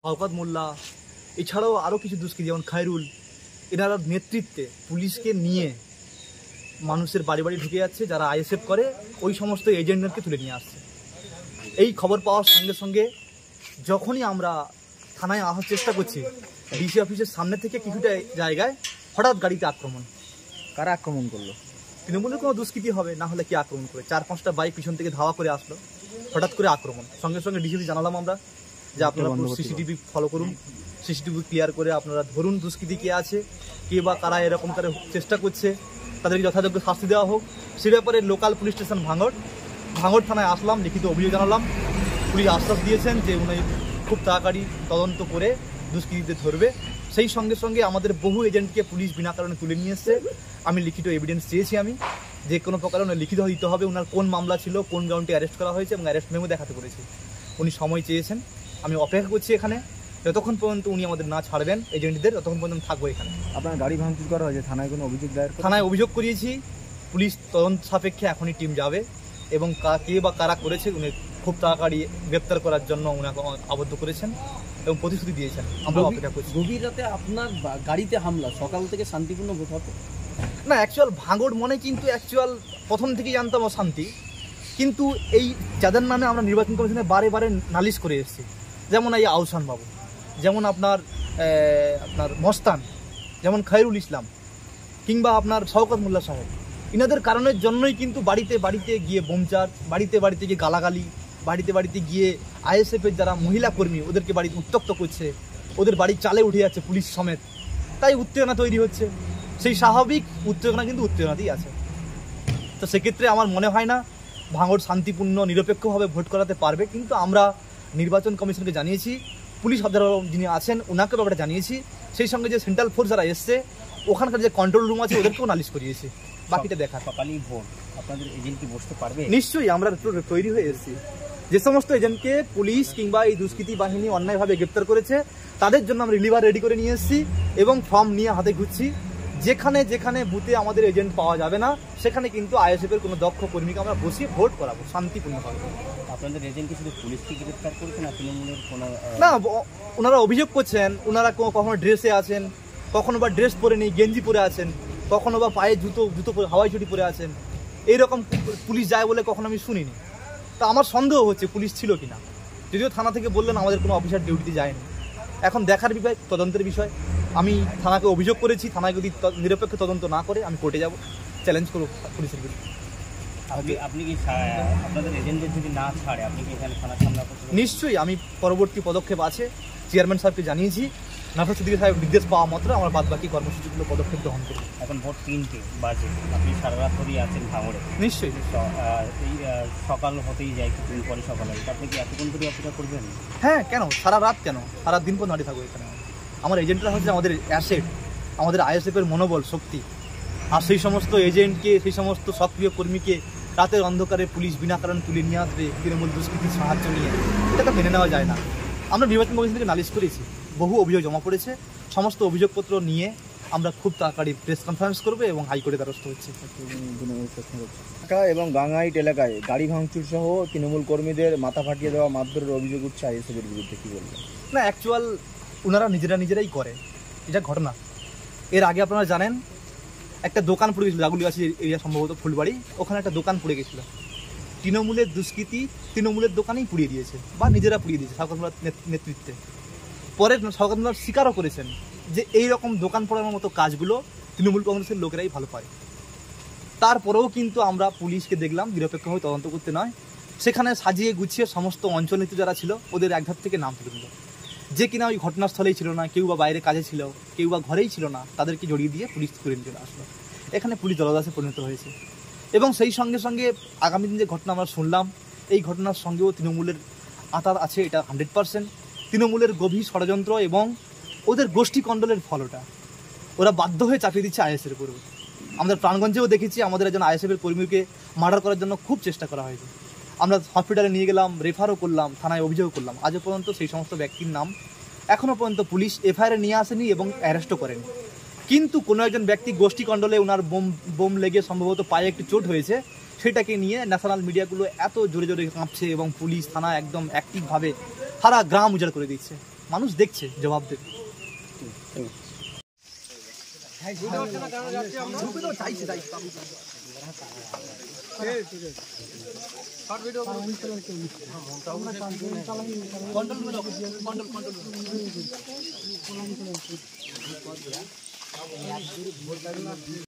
শওকত মোল্লা এছাড়াও আরও কিছু দুষ্কৃতী যেমন খায়রুল, এনারা নেতৃত্বে পুলিশকে নিয়ে মানুষের বাড়ি বাড়ি ঢুকে যাচ্ছে, যারা আইএসএফ করে ওই সমস্ত এজেন্টদেরকে তুলে নিয়ে আসছে। এই খবর পাওয়ার সঙ্গে সঙ্গে যখনই আমরা থানায় আসার চেষ্টা করছি, ডিসি অফিসের সামনে থেকে কিছুটা জায়গায় হঠাৎ গাড়িতে আক্রমণ। কারা আক্রমণ করলো? তৃণমূলের কোনো দুষ্কৃতি হবে, না হলে কি আক্রমণ করে? 4-5টা বাইক পিছন থেকে ধাওয়া করে আসলো, হঠাৎ করে আক্রমণ। সঙ্গে সঙ্গে ডিসিকে জানালাম আমরা যে আপনারা সিসিটিভি ফলো করুন, সিসিটিভি ক্লিয়ার করে আপনারা ধরুন দুষ্কৃতি কে আছে, কে বা কারা এরকম করে চেষ্টা করছে, তাদেরকে যথাযোগ্য শাস্তি দেওয়া হোক। সে ব্যাপারে লোকাল পুলিশ স্টেশন ভাঙড় থানায় আসলাম, লিখিত অভিযোগ জানালাম। পুলিশ আশ্বাস দিয়েছেন যে উনি খুব তাড়াতাড়ি তদন্ত করে দুষ্কৃতীদের ধরবে। সেই সঙ্গে সঙ্গে আমাদের বহু এজেন্টকে পুলিশ বিনা কারণে তুলে নিয়ে এসছে। আমি লিখিত এভিডেন্স চেয়েছি, আমি যে কোনো প্রকারে উনি লিখিত দিতে হবে, ওনার কোন মামলা ছিল, কোন গ্রাউন্ডে অ্যারেস্ট করা হয়েছে এবং অ্যারেস্ট মেমো দেখাতে বলেছি। উনি সময় চেয়েছেন, আমি অপেক্ষা করছি এখানে। যতক্ষণ পর্যন্ত উনি আমাদের না ছাড়বেন এজেন্টদের, ততক্ষণ পর্যন্ত থাকবো এখানে। আপনার গাড়ি ভাঙচুর করা হয়েছে, থানায় কোনো অভিযোগ দায়ের? থানায় অভিযোগ করিয়েছি, পুলিশ তদন্ত সাপেক্ষে এখনই টিম যাবে এবং কে বা কারা করেছে উনি খুব তাড়াতাড়ি গ্রেপ্তার করার জন্য উনাকে আবদ্ধ করেছেন এবং প্রতিশ্রুতি দিয়েছেন। আমরা অপেক্ষা করছি। গভীর রাতে আপনার গাড়িতে হামলা, সকাল থেকে শান্তিপূর্ণ ভোট হবে না? অ্যাকচুয়াল ভাঙড় মনে কিন্তু প্রথম থেকেই জানতাম অশান্তি, কিন্তু এই যাদের নামে আমরা নির্বাচন কমিশনে বারে বারে নালিশ করে এসেছি, যেমন এই আহসান বাবু, যেমন আপনার মস্তান, যেমন খায়রুল ইসলাম, কিংবা আপনার শওকত মোল্লা সাহেব, ইনাদের কারণের জন্যই কিন্তু বাড়িতে বাড়িতে গিয়ে বোমচার, বাড়িতে বাড়িতে গিয়ে গালাগালি, বাড়িতে বাড়িতে গিয়ে আইএসএফের যারা মহিলা কর্মী ওদেরকে বাড়িতে উত্ত্যক্ত করছে, ওদের বাড়ি চালে উঠে যাচ্ছে পুলিশ সমেত। তাই উত্তেজনা তৈরি হচ্ছে, সেই স্বাভাবিক উত্তেজনা কিন্তু উত্তেজনাতেই আছে। তো সেক্ষেত্রে আমার মনে হয় না ভাঙড় শান্তিপূর্ণ নিরপেক্ষভাবে ভোট করাতে পারবে। কিন্তু আমরা নির্বাচন কমিশনকে জানিয়েছি, পুলিশ অফিসার যিনি আছেন ওনাকে ব্যাপারটা জানিয়েছি, সেই সঙ্গে যে সেন্ট্রাল ফোর্স যারা এসছে ওখানকার যে কন্ট্রোল রুম আছে ওদেরকেও নালিশ করিয়েছি। বাকিটা দেখা। সকালেই ভোট, আপনাদের এজেন্ট কি বসতে পারবে? নিশ্চয়ই, আমরা তৈরি হয়ে এসেছি। যে সমস্ত এজেন্টকে পুলিশ কিংবা এই দুষ্কৃতী বাহিনী অন্যায়ভাবে গ্রেপ্তার করেছে তাদের জন্য আমরা রিলিভার রেডি করে নিয়ে এসেছি এবং ফর্ম নিয়ে হাতে ঘুরছি। যেখানে যেখানে বুথে আমাদের এজেন্ট পাওয়া যাবে না সেখানে কিন্তু আইএসএফের কোনো দক্ষ কর্মীকে আমরা বসিয়ে ভোট করাবো শান্তিপূর্ণভাবে। আপনাদের এজেন্ট কি শুধু পুলিশকে গ্রেপ্তার করেছে না তৃণমূলের কোনো? না, ওনারা অভিযোগ করছেন ওনারা কখনো ড্রেসে আছেন, কখনো বা ড্রেস পরে নেই, গেঞ্জি পরে আছেন, কখনো বা পায়ে জুতো হাওয়াই চটি পরে আছেন। এইরকম পুলিশ যায় বলে কখনো আমি শুনিনি। তা আমার সন্দেহ হচ্ছে পুলিশ ছিল কিনা, যদিও থানা থেকে বললেন আমাদের কোনো অফিসার ডিউটিতে যায়নি। এখন দেখার বিষয়, তদন্তের বিষয়। আমি থানাকে অভিযোগ করেছি, থানায় যদি নিরপেক্ষ তদন্ত না করে আমি কোর্টে যাব, চ্যালেঞ্জ করব পুলিশের বিরুদ্ধে। আপনি কি আপনাদের এজেন্টদের যদি না ছাড়ে আপনি কি এখানে থানা সামলা করতে? নিশ্চয়ই, আমি পরবর্তী পদক্ষেপ আছে চেয়ারম্যান সাহেবকে জানিয়েছি, নাফাজ সিদ্দিকী সাহেব নির্দেশ পাওয়া মাত্র আমরা বাদবাকি কর্মসূচিগুলো পদক্ষেপ গ্রহণ করব। এখন ভোট 3টে বাজে, আপনি সারা রাত ধরেই আছেন ভাঙড়ে? নিশ্চয়ই। এই সকাল হতেই যায়, কিছুদিন পরে সকাল হয়, আপনি কি এতক্ষণ ধরে অপেক্ষা করবেন? হ্যাঁ, কেন সারা রাত, কেন সারা দিন পর দাঁড়িয়ে থাকবো এখানে। আমার এজেন্টরা হচ্ছে আমাদের অ্যাসেট, আমাদের আইএসএফের মনোবল, শক্তি। আর সেই সমস্ত এজেন্টকে, সেই সমস্ত সক্রিয় কর্মীকে রাতের অন্ধকারে পুলিশ বিনা কারণে তুলে নিয়ে আসবে তৃণমূল দুষ্কৃতির সাহায্য নিয়ে, এটা তো মেনে নেওয়া যায় না। আমরা নির্বাচন কমিশন থেকে নালিশ করেছি, বহু অভিযোগ জমা পড়েছে, সমস্ত অভিযোগপত্র নিয়ে আমরা খুব তাড়াতাড়ি প্রেস কনফারেন্স করবো এবং হাইকোর্টে দ্বারস্থ হচ্ছে। ঢাকা এবং গাঙ্গাইট এলাকায় গাড়ি ভাঙচুর সহ তৃণমূল কর্মীদের মাথা ফাটিয়ে দেওয়া মারধরের অভিযোগ উঠছে আইএসএফের বিরুদ্ধে, কি বলবেন? না, অ্যাকচুয়াল ওনারা নিজেরাই করে, এটা ঘটনা। এর আগে আপনারা জানেন একটা দোকান পুড়ে গেছিলো, রাগুলিয়াছি এরিয়া, সম্ভবত ফুলবাড়ি, ওখানে একটা দোকান পুড়ে গেছিলো। তৃণমূলের দুষ্কৃতী তৃণমূলের দোকানেই পুড়িয়ে দিয়েছে বা নিজেরা পুড়িয়ে দিয়েছে শওকত মোল্লার নেতৃত্বে। পরে শওকত মোল্লা স্বীকারও করেছেন যে এই রকম দোকান পোড়ানোর মতো কাজগুলো তৃণমূল কংগ্রেসের লোকেরাই ভালো পায়। তারপরেও কিন্তু আমরা পুলিশকে দেখলাম নিরপেক্ষভাবে তদন্ত করতে নয়, সেখানে সাজিয়ে গুছিয়ে সমস্ত অঞ্চলনীতি যারা ছিল ওদের একধার থেকে নাম তুলে দিল। যে কিনা ওই ঘটনাস্থলেই ছিল না, কেউ বা বাইরে কাজে ছিল, কেউ বা ঘরেই ছিল না, তাদেরকে জড়িয়ে দিয়ে পুলিশ তুলে নিয়ে আসলো। এখানে পুলিশ দলদাসে পরিণত হয়েছে। এবং সেই সঙ্গে সঙ্গে আগামী দিন যে ঘটনা আমরা শুনলাম, এই ঘটনার সঙ্গেও তৃণমূলের আতার আছে, এটা 100%। তৃণমূলের গভীর ষড়যন্ত্র এবং ওদের গোষ্ঠী কণ্ডলের ফল ওটা। ওরা বাধ্য হয়ে চাপিয়ে দিচ্ছে আইএসএফের উপর। আমাদের প্রাণগঞ্জেও দেখেছি আমাদের একজন আইএসএফের কর্মীকে মার্ডার করার জন্য খুব চেষ্টা করা হয়েছে। আমরা হসপিটালে নিয়ে গেলাম, রেফারও করলাম, থানায় অভিযোগ করলাম। আজও পর্যন্ত সেই সমস্ত ব্যক্তির নাম এখনও পর্যন্ত পুলিশ এফআইআর নিয়ে আসেনি এবং অ্যারেস্টও করেনি। কিন্তু কোনো একজন ব্যক্তি গোষ্ঠী কণ্ডলে ওনার বোম লেগে সম্ভবত পায়ে একটু চোট হয়েছে, সেটাকে নিয়ে ন্যাশনাল মিডিয়াগুলো এত জোরে জোরে কাঁপছে এবং পুলিশ থানা একদম অ্যাক্টিভভাবে সারা গ্রাম উজাড় করে দিচ্ছে। মানুষ দেখছে, জবাব দেবে।